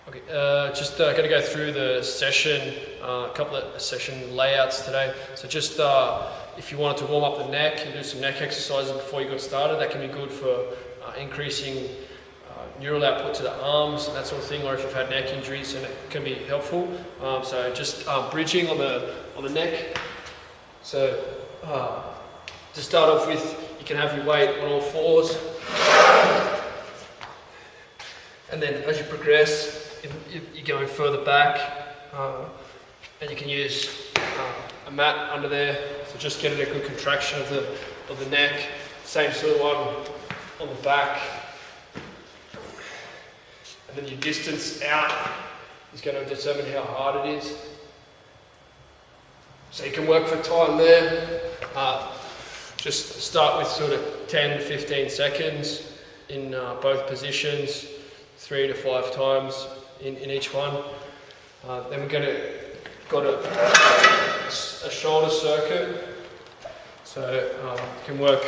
Okay, just going to go through the session, a couple of session layouts today. So just if you wanted to warm up the neck and do some neck exercises before you got started, that can be good for increasing neural output to the arms and that sort of thing, or if you've had neck injuries, and it can be helpful. So just bridging on the neck. So to start off with, you can have your weight on all fours, and then as you progress, you're going further back, and you can use a mat under there. So just getting a good contraction of the neck. Same sort of one on the back. And then your distance out is going to determine how hard it is. So you can work for time there. Just start with sort of 10 to 15 seconds in both positions, 3 to 5 times in each one. Then we're got a shoulder circuit. So you can work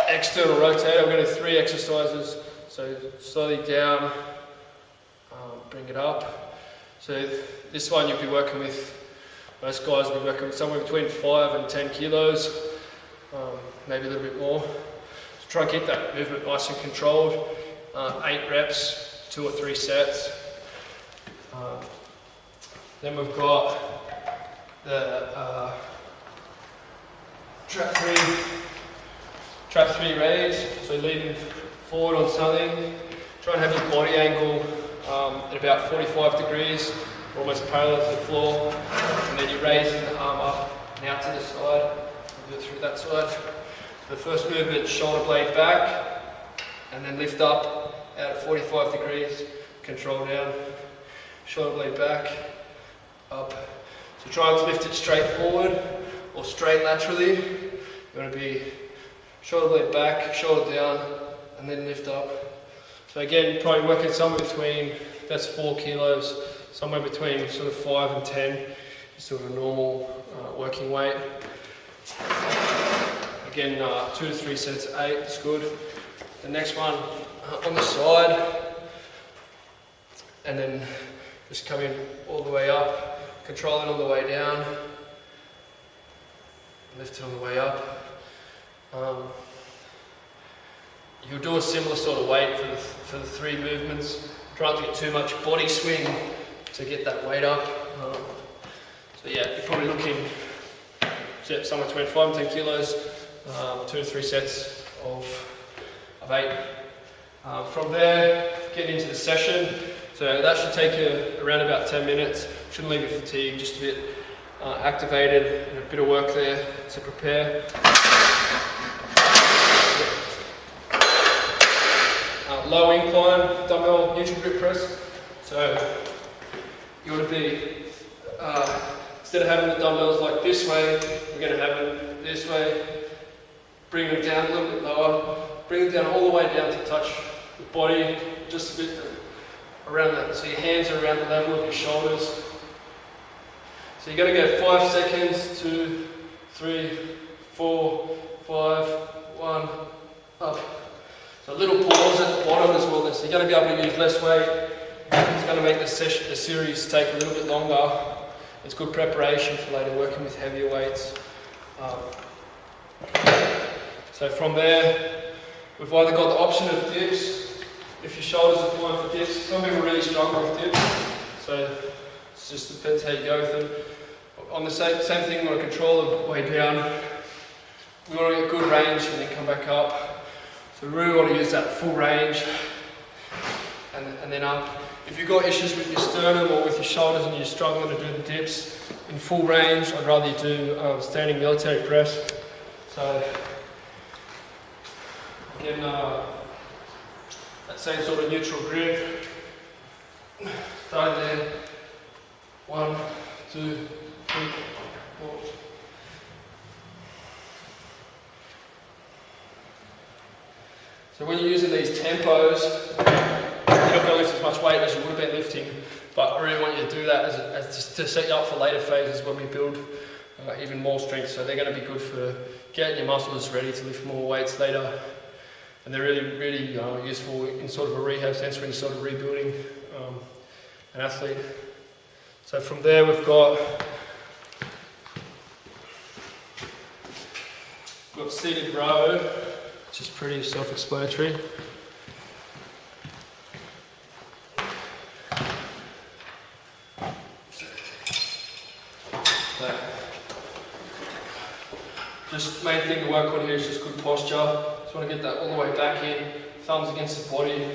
external rotator. We're going to do 3 exercises. So slowly down, bring it up. So this one you'll be working with, most guys will be working with somewhere between 5 and 10 kilos, maybe a little bit more. So try and keep that movement nice and controlled. 8 reps, 2 or 3 sets. Then we've got the trap 3 raise. So leaning forward on something, try and have your body angle at about 45 degrees, almost parallel to the floor, and then you're raising the arm up and out to the side. We'll do it through that side. So the first movement, shoulder blade back, and then lift up out at 45 degrees, control down, shoulder blade back, up. So try to lift it straight forward or straight laterally. You want to be shoulder blade back, shoulder down, and then lift up. So again, probably working somewhere between, that's 4 kilos, somewhere between sort of 5 and 10 is sort of a normal working weight. Again, 2 to 3 sets of 8 is good. The next one on the side, and then just coming all the way up, controlling on the way down, lift it on the way up. You'll do a similar sort of weight for the 3 movements. Try not to get too much body swing to get that weight up. So yeah, you're probably looking somewhere between 5 and 10 kilos, 2 to 3 sets of 8. From there, get into the session. So that should take you around about 10 minutes. Shouldn't leave you fatigued, just a bit activated, and a bit of work there to prepare. Low incline dumbbell neutral grip press. So you want to be, instead of having the dumbbells like this way, we're going to have them this way. Bring them down a little bit lower. Bring them down all the way down to touch the body, just a bit around that. So your hands are around the level of your shoulders. So you're going to go 5 seconds, 2, 3, 4, 5, 1, up. So a little pause at the bottom as well. So you're going to be able to use less weight. It's going to make the series take a little bit longer. It's good preparation for later working with heavier weights. So from there, we've either got the option of dips. If your shoulders are fine for dips, some people are really strong with dips. So it just depends how you go with them. On the same thing, we want to control the way down. We want to get good range and then come back up. So we really want to use that full range and then up. If you've got issues with your sternum or with your shoulders and you're struggling to do the dips in full range, I'd rather you do standing military press. So again, that same sort of neutral grip. Start there. 1, 2, 3, 4. So when you're using these tempos, you're not going to lift as much weight as you would have been lifting, but I really want you to do that as to set you up for later phases when we build even more strength. So they're going to be good for getting your muscles ready to lift more weights later. and they're really useful in sort of a rehab sense when you're sort of rebuilding an athlete. So from there we've got seated row, which is pretty self-explanatory. Just main thing to work on here is just good posture. Just want to get that all the way back in, thumbs against the body,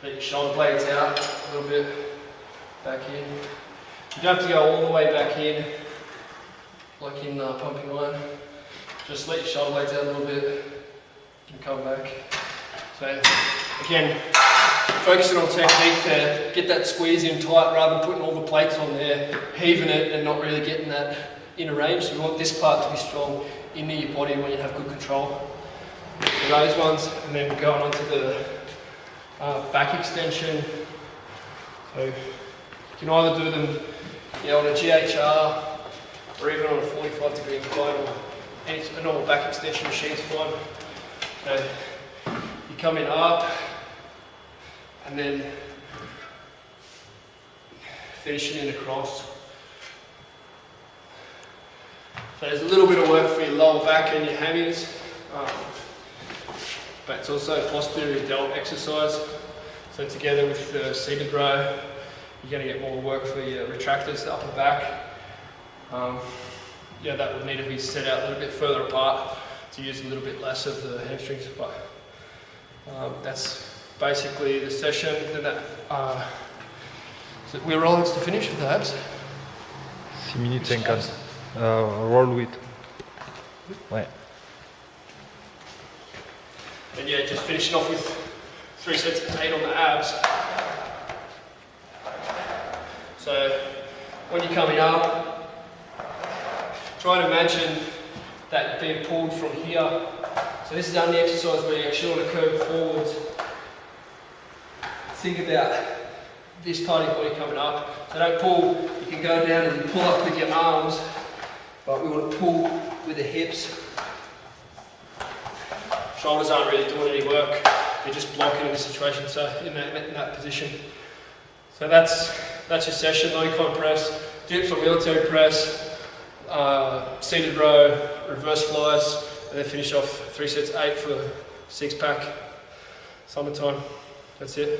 let your shoulder blades out a little bit, back in. You don't have to go all the way back in, like in pumping iron. Just let your shoulder blades out a little bit and come back. So again, focusing on technique there, get that squeeze in tight rather than putting all the plates on there, heaving it and not really getting that inner range. So we want this part to be strong into your body when you have good control. So those ones, and then going on to the back extension. So you can either do them on a GHR or even on a 45-degree incline, or a normal back extension machine's fine. So you come in up and then finishing in across. So there's a little bit of work for your lower back and your hammies, but it's also a posterior delt exercise. So together with the seated row, you're going to get more work for your retractors, the upper back. Yeah, that would need to be set out a little bit further apart to use a little bit less of the hamstrings, but that's basically the session. Then so we're rolling to finish with the abs. 6 minutes 50. Roll with. Ouais. And yeah, just finishing off with 3 sets of 8 on the abs. So when you're coming up, try and imagine that you're being pulled from here. So this is only exercise where you actually want to curve forwards. Think about this part of your body coming up. So don't pull, you can go down and pull up with your arms, but we want to pull with the hips. Shoulders aren't really doing any work, they're just blocking in this situation, so in that position. So that's your session, low incline press, dips or military press, seated row, reverse flies, and then finish off 3 sets 8 for 6-pack, summertime. That's it.